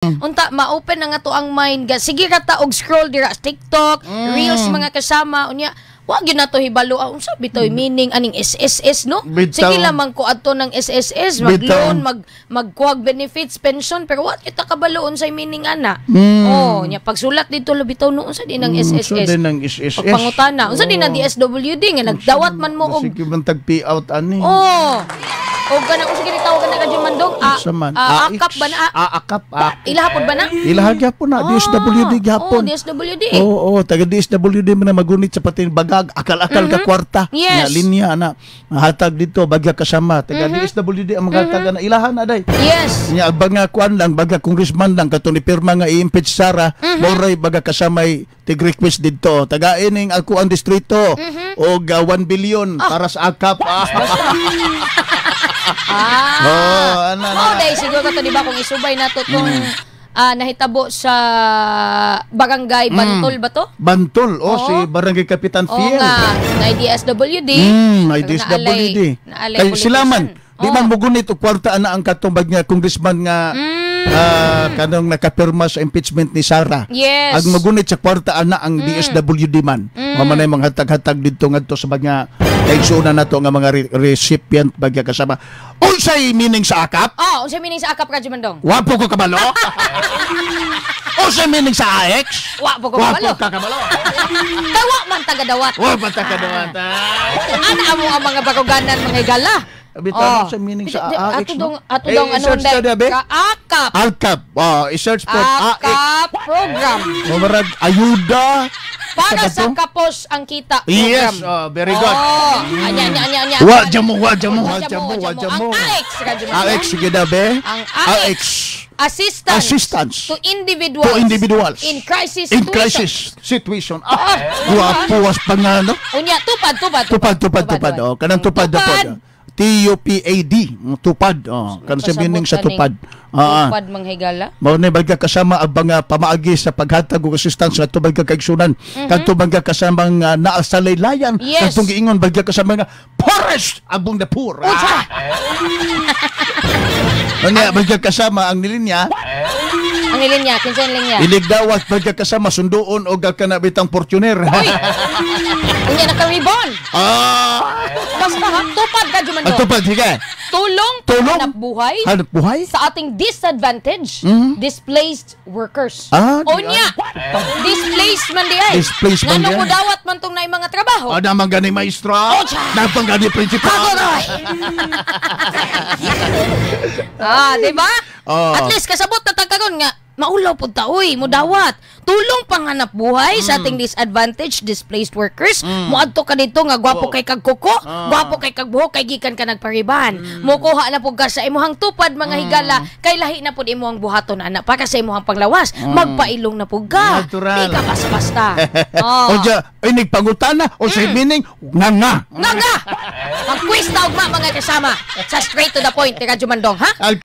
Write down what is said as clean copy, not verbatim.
Unta ma-open na nga to ang mind ga sige ra ta og scroll dira sa TikTok, Reels mga kasama unya. Wa gyud nato hibalo unsa bitaw meaning aning SSS no? Sige lamang ko adto ng SSS mag-loan, magkuwag benefits, pension pero wa kita kabalo unsay meaning ana. Oh, nya pagsulat dito bitaw no unsa din ang SSS. Unsa din ang SSS? Pangutana, unsa din ang DSWD nga nagdawat man mo og sige man tag payout ani. Oh. O gana ko sige tawag na kadyo mandong akap ba na akap ilahapon ba na ilahagya po na DSWD gihapon. DSWD taga DSWD man na magunit sa patin bagag akal-akal ka kwarta nga linya na hatag dito bagya kasama taga DSWD ang maghatag na ilahan na day nya baga kuan lang baga congressman lang kato ni pirma nga i-impeach Sara moray baga kasamay tig request dito taga ining ako ang distrito og 1 billion para sa akap. Day siguro ka to di ba kung isubay nato tong nahitabo sa barangay Bantol ba to? Bantol, si Barangay Kapitan Fiel. Na DSWD. DSWD. Kay sila man, di man mugunit o kwarta na ang katubag nga congressman nga kanong nakapirma sa impeachment ni Sara. Ang magunit sa kwarta ana ang DSWD man. Mamanay mga hatag-hatag dito ngadto sa mga kaigsunan nato nga mga recipient bagya kasama. Unsay meaning sa akap? Unsay meaning sa akap Radyo Mandong? Wapo ko kabalo. Unsay meaning sa AX? Wapo ko kabalo. Wapo ka kabalo. Tawa man taga-dawat. Wa man taga-dawat. Ana amo ang mga bakuganan mga gala. Bitaw sa meaning sa AX. Ato dong ano nday akap. Akap. I-search po akap program. Mamarag ayuda para sa kapos ang kita program. Yes, very good. Anya. Wajamo. Ang AX sige dabe. Ang AX assistance to individuals in crisis situation. Guwapo was pangano. Unya Tupad. Kanang tupad na po. TUPAD, tupad. Kanang sa meaning sa tupad. Tupad manghigala. Mao na bagya kasama ang mga pamaagi sa paghatag og assistance ngadto bagya kaigsunan. Kadto bagya kasama naa sa laylayan. Kadtong giingon bagya kasama nga forest abong the poor. Unya bagya kasama ang nilinya. Ang nilinya, kinsa ang linya? Iligdawat bagya kasama sunduon og kana bitang Fortuner. Unya naka-ribbon. Basta tupad ka Jumando. Tupad sige. Tulong hanap buhay sa ating disadvantaged displaced workers. Unya displaced man di ay. Displaced man di. Ngano dawat man tong naay mga trabaho. Naman gani maestro. Naman gani principal. Diba? At least kasabot na tagkaron nga maulaw pud ta oy mudawat tulong panghanap buhay sa ating disadvantaged displaced workers moadto ka dito nga gwapo kay kag kuko gwapo kay kag buhok kay gikan ka nagpariban mokuha na pud ka sa imuhang tupad mga higala kay lahi na pud imuhang buhaton ana para sa imuhang panglawas magpailong na pud ka di ka basta-basta Oja inig pangutana o sa meaning nga mag-quiz ta ugma mga kasama sa straight to the point Radyo Mandong ha